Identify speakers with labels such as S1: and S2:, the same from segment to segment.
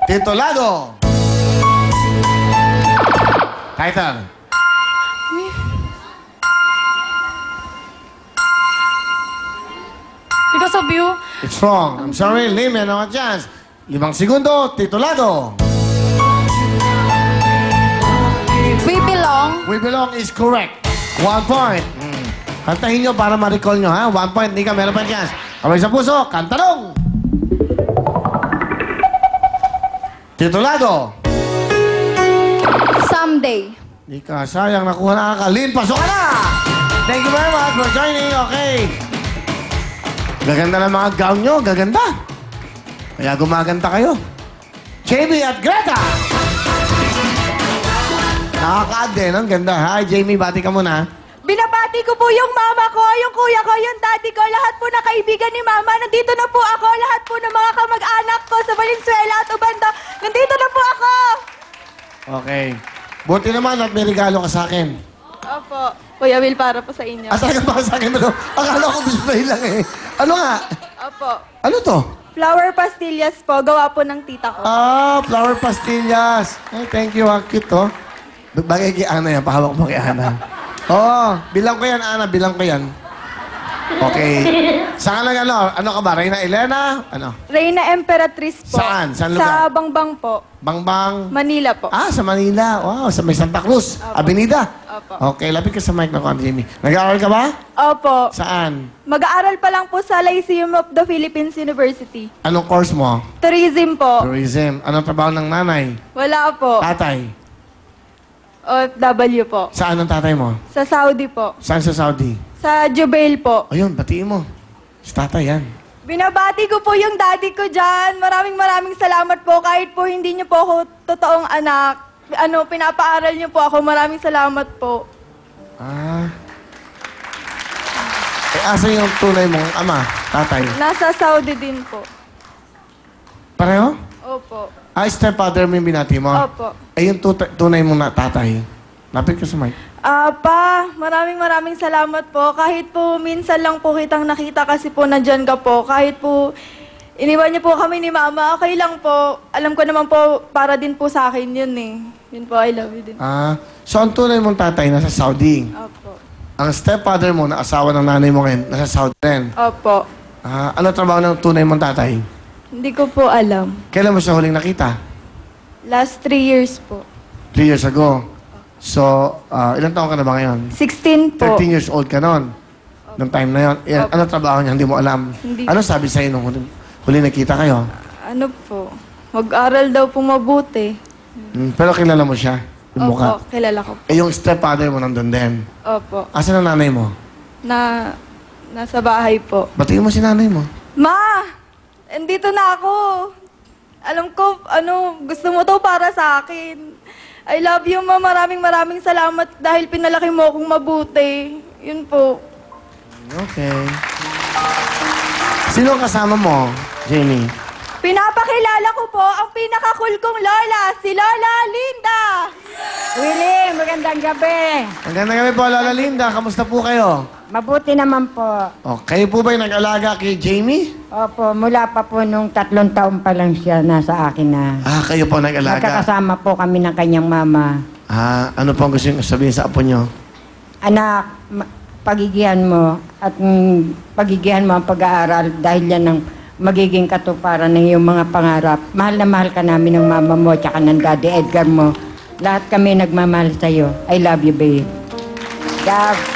S1: Titulado. Title.
S2: Because of you.
S1: It's wrong. I'm sorry, Lim, ano ka chance? 5 segundo, titulado.
S2: We belong.
S1: We belong is correct. 1 point. Kantahin nyo para ma-recall nyo, ha? 1 point, hindi ka, meron pa chance. Kamay sa puso, kantarong! Titulado.
S2: Someday.
S1: Hindi ka, sayang, nakuha na ka. Lin, pasok ka na! Thank you very much for joining, okay? Gaganda ng mga gown nyo, gaganda. Kaya gumaganda kayo. Jamie at Greta! Nakaka-add din, ang ganda. Hi, Jamie, bati ka muna.
S3: Binabati ko po yung mama ko, yung kuya ko, yung daddy ko, lahat po na kaibigan ni mama. Nandito na po ako, lahat po ng mga kamag-anak ko sa Valenzuela at Ubando. Nandito na po ako!
S1: Okay. Buti naman at may regalo ka sa akin.
S3: Opo. Kuya Will, para po sa inyo.
S1: Talaga ba sa akin ito? Akala ko display lang eh. Ano nga?
S3: Opo.
S1: Ano to?
S3: Flower pastillas po, gawa po ng tita ko.
S1: Ah, flower pastillas. Ay, thank you. Ang cute to. Bagay kay Ana yan. Pahawak mo kay Ana. Oo, bilang ko yan, Ana. Bilang ko yan. Okay. Saan ka lang ano ka ba? Reyna Elena? Ano?
S3: Reyna Emperatriz po.
S1: Saan? Saan
S3: Sa
S1: lugar?
S3: Bangbang po.
S1: Bangbang?
S3: Manila po.
S1: Ah, sa Manila. Wow, sa may Santa Cruz.
S3: Opo.
S1: Avenida.
S3: Opo.
S1: Okay, lapit ka sa mic na ko, Jimmy. Nag-aaral ka ba?
S3: Opo.
S1: Saan?
S3: Mag-aaral pa lang po sa Lyceum of the Philippines University.
S1: Anong course mo?
S3: Tourism po.
S1: Tourism. Anong trabaho ng nanay?
S3: Wala po.
S1: Tatay?
S3: OFW po.
S1: Saan ang tatay mo?
S3: Sa Saudi po.
S1: Saan sa Saudi?
S3: Sa Jubail po.
S1: Ayun, batiin mo. Sa tatay yan.
S3: Binabati ko po yung daddy ko dyan. Maraming salamat po. Kahit po hindi niyo po ako totoong anak. Pinapaaral niyo po ako. Maraming salamat po.
S1: Ah. Eh, asa yung tunay mong ama, tatay?
S3: Nasa Saudi din po.
S1: Pareho?
S3: Opo.
S1: Ah, stepfather mo yung binati mo?
S3: Opo.
S1: Eh, yung tunay mong tatay? Lapit ka sa mic.
S3: Pa, maraming salamat po. Kahit po minsan lang po kitang nakita kasi po nandyan ka po. Kahit po iniwan niyo po kami ni Mama, okay lang po. Alam ko naman po, para din po sa akin yun eh. Yun po, I love you din.
S1: Ah, so ang tunay mong tatay nasa Saudi.
S3: Opo.
S1: Ang stepfather mo na asawa ng nanay mo ngayon, nasa Saudi rin.
S3: Opo.
S1: Ah, ano trabaho ng tunay mong tatay?
S3: Hindi ko po alam.
S1: Kailan mo siya huling nakita?
S3: Last 3 years po.
S1: 3 years ago. So, ilang taon ka na ba ngayon?
S3: 16 po.
S1: 13 years old ka noon. Nung time na yun. Ano trabaho niya? Hindi mo alam.
S3: Hindi.
S1: Ano sabi sa'yo nung huli nakita kayo?
S3: Ano po? Mag-aral daw po mabuti.
S1: Pero kilala mo siya? Yung mukha?
S3: Opo, kilala ko.
S1: Eh, yung stepfather mo nandun din.
S3: Opo.
S1: Asan ang nanay mo?
S3: Nasa bahay po.
S1: Batiin mo si nanay mo.
S3: Ma! Andito na ako. Alam ko, gusto mo to para sa akin. I love you, Ma. Maraming salamat dahil pinalaki mo akong mabuti. Yun po.
S1: Okay. Sino ang kasama mo, Jamie?
S3: Pinapakilala ko po ang pinaka-cool kong lola, si Lola Linda.
S4: Willie, magandang gabi.
S1: Magandang gabi po, Lola Linda. Kamusta po kayo?
S4: Mabuti naman po.
S1: Oh, kayo po ba yung nag-alaga kay Jamie?
S4: Opo, mula pa po nung 3 taon pa lang siya nasa akin na.
S1: Ah, kayo po nag-alaga.
S4: Magkakasama po kami ng kanyang mama.
S1: Ah, ano po ang gusto nyo sabihin sa apo nyo?
S4: Anak, pagigihan mo at pagigihan mo ang pag-aaral dahil yan ang magiging katuparan ng iyong mga pangarap. Mahal na mahal ka namin ng mama mo at saka ng daddy Edgar mo. Lahat kami nagmamahal sa'yo. I love you, babe. Love.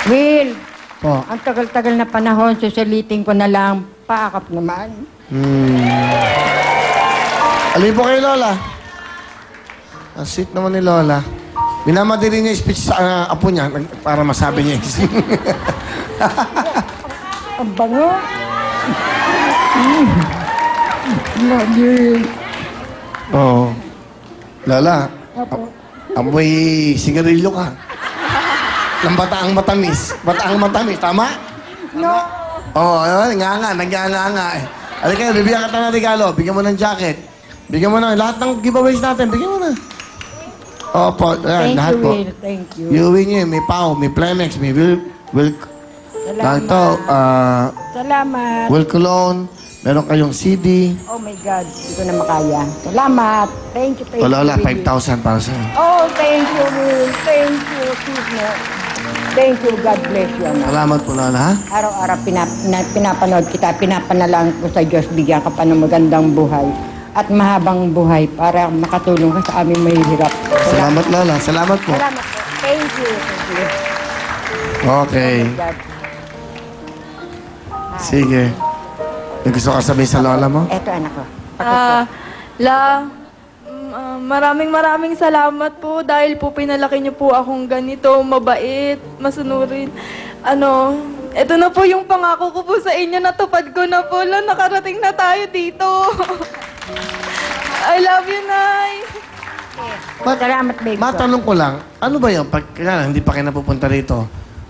S4: Will,
S1: Po.
S4: ang tagal-tagal na panahon, susulitin ko na lang. Paakap naman.
S1: Alin po kayo, Lola? Ang sweet naman ni Lola. Minamadali niya yung speech sa apo niya para masabi niya.
S4: Ang bango. Love you.
S1: Oo. Lola, amoy sigarilyo ka. Ng bataang matamis. Bataang matamis, tama?
S4: No.
S1: Oo, nga, nag-nga eh. Halika, bibigyan ka tayo ng regalo. Bigyan mo ng jacket. Bigyan mo na. Lahat ng giveaways natin, bigyan mo na. Opo,
S4: Thank
S1: lahat
S4: you,
S1: po.
S4: Will. Thank you.
S1: You win yun. May Pau, may Plemex, may Will
S4: Salamat.
S1: Cologne,
S4: Salamat.
S1: Will Cologne, Meron kayong CD.
S4: Oh my God, hindi ko na makaya. Salamat. Thank you, thank
S1: O Lola,
S4: you.
S1: 5,000 para sa'yo.
S4: Oh, thank you, Will. Thank you, Cisne. Thank you, God bless you, anak.
S1: Salamat po, Lola, ha?
S4: Araw-araw pinapanood kita, pinapanalang ko sa Diyos, bigyan ka pa ng magandang buhay at mahabang buhay para makatulong ka sa aming mahihirap.
S1: Salamat, Lola. Salamat po.
S4: Salamat po. Thank you. Thank you.
S1: Okay.
S4: God.
S1: Sige. May gusto ka sabihin sa Lola mo?
S4: Eto, anak ko.
S3: Maraming salamat po dahil po pinalaki niyo po akong ganito, mabait, masunurin. Ito na po yung pangako ko po sa inyo, natupad ko na po. Nakarating na tayo dito. I love you, Nay.
S4: Salamat, babe.
S1: Matanong ko lang, ano ba yun? Pag hindi pa kayo napupunta rito,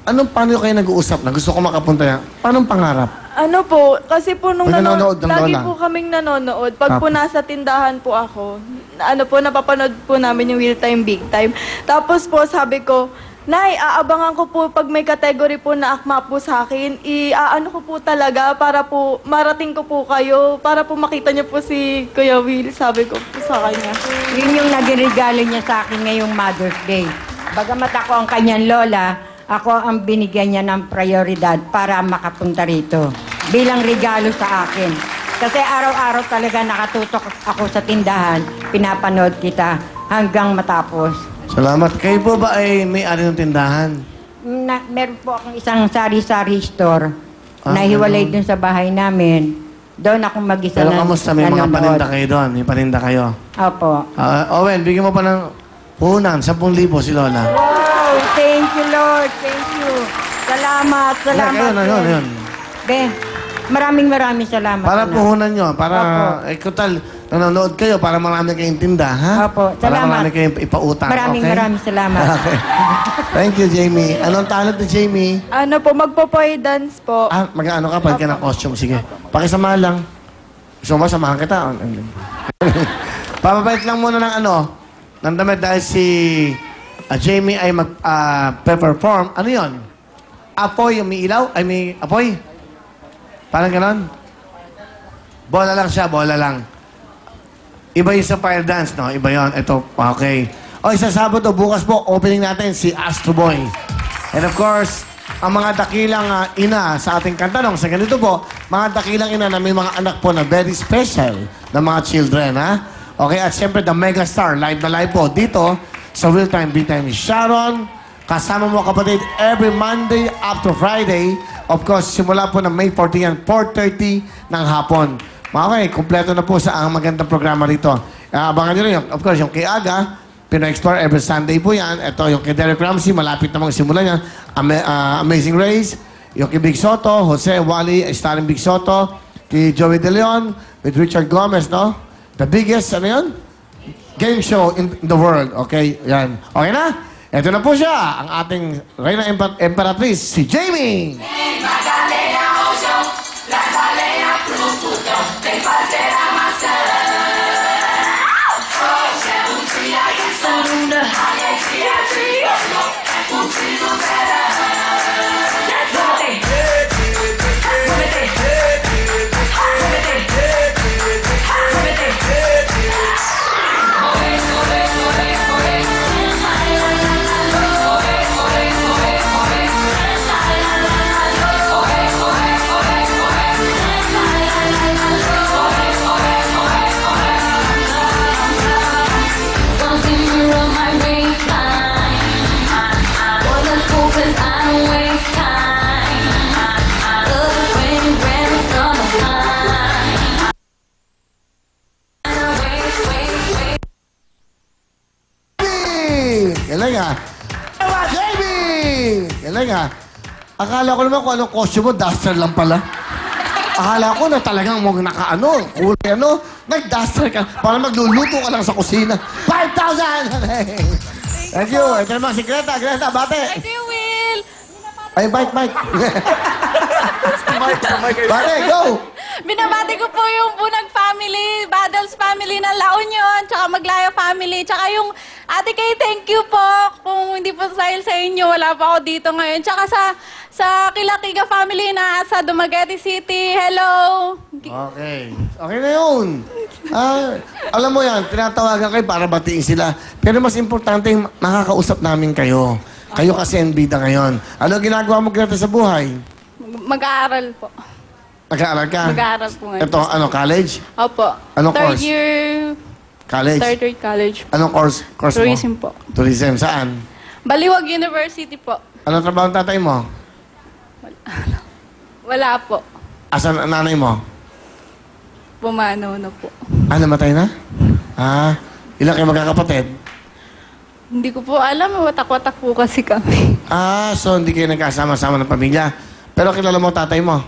S1: paano kayo nag-uusap na gusto ko makapunta yan? Paano pangarap?
S3: Ano po, kasi po nung
S1: Pag nanonood ng
S3: lagi
S1: Lola.
S3: po kaming nanonood. Pag po
S1: Tapos?
S3: nasa tindahan po ako, napapanood po namin yung Real Time, Big Time. Tapos po sabi ko, Nay, aabangan ko po pag may category po na akma po sa akin, iaano ko po talaga para po marating ko po kayo, para po makita niyo po si Kuya Will, sabi ko po sa kanya.
S4: Yun yung naging regalo niya sa akin ngayong Mother's Day. Bagamat ako ang kanyang lola, ako ang binigyan niya ng prioridad para makapunta rito. Bilang regalo sa akin. Kasi araw-araw talaga nakatutok ako sa tindahan, pinapanood kita hanggang matapos.
S1: Salamat. Kayo po ba ay may-ari ng tindahan?
S4: Meron po akong isang sari-sari store na
S1: Ah,
S4: hiwalay
S1: ganun.
S4: dun sa bahay namin. Doon ako mag-isa
S1: Pero kamusta? May mga
S4: nanonood.
S1: paninda kayo doon? May paninda kayo?
S4: Opo.
S1: Owen, bigyan mo pa ng puhunan, 10,000 si Lola.
S4: Wow! Thank you, Lord. Thank you. Salamat. Salamat.
S1: Ayun.
S4: Be, maraming salamat.
S1: Para
S4: anak.
S1: puhunan nyo, para,
S4: Opo.
S1: kutal, nanonood kayo para marami kayong tinda, ha?
S4: Opo,
S1: Para
S4: salamat.
S1: marami kayong ipautang,
S4: Maraming salamat.
S1: Okay. Thank you, Jamie. Anong talent ni Jamie?
S3: Magpo-poy dance po.
S1: Mag-ano ka, pagka ng costume. Sige. Pakisama lang. Gusto mo ba, samahan kita? Papabait lang muna ng damit dahil si Jamie ay mag-perform. Ano yon? Apoy, yung may ilaw? Ay, may apoy? Parang ganon? Bola lang siya, bola lang. Iba yung sa fire dance, no? Iba yon. Ito, okay. O, sa Sabado, bukas po, opening natin si Astro Boy. And of course, ang mga dakilang ina sa ating kantanong, sa ganito po, mga dakilang ina na may mga anak po na very special na mga children, ha? Okay, at siyempre, the megastar, live na live po, dito sa Real Time, Big Time ni Sharon. Kasama mo kapatid every Monday up to Friday. Of course, simula po ng May 14 yan, 4:30 ng hapon. Okay, kumpleto na po sa ang magandang programa rito. Abangan nyo rin yung, of course, yung kay Aga, Pinoy Explore every Sunday po yan. Ito, yung kay Derek Ramsey, malapit namang simula yan. Amazing Race, yung kay Big Soto, Jose Wally, starring Big Soto, kay Joey De Leon, with Richard Gomez, no? The biggest, game show in the world. Okay, yan. Okay na? Ito na po siya, ang ating Reyna Emperatriz, si Jamie! Galing ah. Jamie! Galing ah. Akala ko naman kung anong costume mo, duster lang pala. Akala ko na talagang mong kulay nag-duster ka. Para magluluto ka lang sa kusina. 5,000! Thank you. Ito naman si Greta. Greta, bate.
S2: Thank you, Will.
S1: Ay, Mike. Bate, go!
S5: Binabati ko po yung Bunag family, Battles family ng La Union, tsaka Maglaya family, tsaka yung Ate Kay, thank you po. Kung hindi po dahil sa inyo, wala pa ako dito ngayon. Tsaka sa Kilakiga family na sa Dumaguete City, hello.
S1: Okay. Okay na yun. Alam mo yan, tinatawagan kayo para batiin sila. Pero mas importante, nakakausap namin kayo. Kayo kasi ang bida ngayon. Ano ginagawa mo, Greta, sa buhay?
S5: Mag-aaral po.
S1: Nag-aaral ka?
S5: Mag-aaral po ngayon.
S1: Ito, college?
S5: Opo.
S1: Anong
S5: Third
S1: course?
S5: year,
S1: College?
S5: third year college.
S1: Anong course mo?
S5: Tourism po.
S1: Tourism. Saan?
S5: Baliwag University po.
S1: Anong trabaho ng tatay mo?
S5: Wala po.
S1: Asan ang nanay mo?
S5: Pumanaw na po.
S1: Namatay na? Ilang kayo magkakapatid?
S5: Hindi ko po alam, watak-watak po kasi kami.
S1: So hindi kayo nagkasama-sama ng pamilya. Pero kilala mo tatay mo?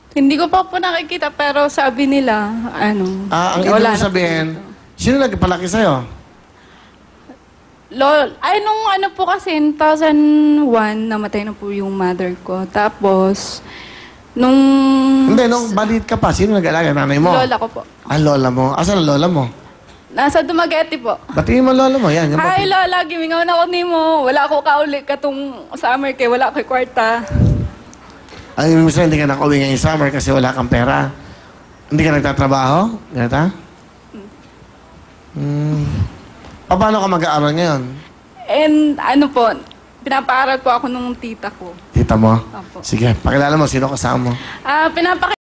S5: Hindi ko pa po nakikita, pero sabi nila,
S1: Ang ibig
S5: wala
S1: mo
S5: na
S1: sabihin,
S5: po dito.
S1: sino nagpalaki sa'yo?
S5: Nung po kasi, in 2001, namatay na po yung mother ko. Tapos, nung...
S1: Hindi, nung balit ka pa, sino nag-alaga? Nanay mo?
S5: Lola ko po.
S1: Lola mo. Asan ang lola mo?
S5: Nasa Dumaguete po.
S1: Batiin mo ang lola mo. Yan.
S5: Hi, Lola. Gimingaw na ko ni mo. Wala ko kauli katong summer kay wala ko kwarta.
S1: Ang ibig mo sabihin, hindi ka nakauwi ngayong summer kasi wala kang pera. Hindi ka nagtatrabaho? Ganita? Paano ka mag-aaral ngayon?
S5: And pinapaaral po ako nung tita ko.
S1: Tita mo?
S5: Opo.
S1: Sige, pakilala mo. Sino kasama mo?
S5: Pinapakita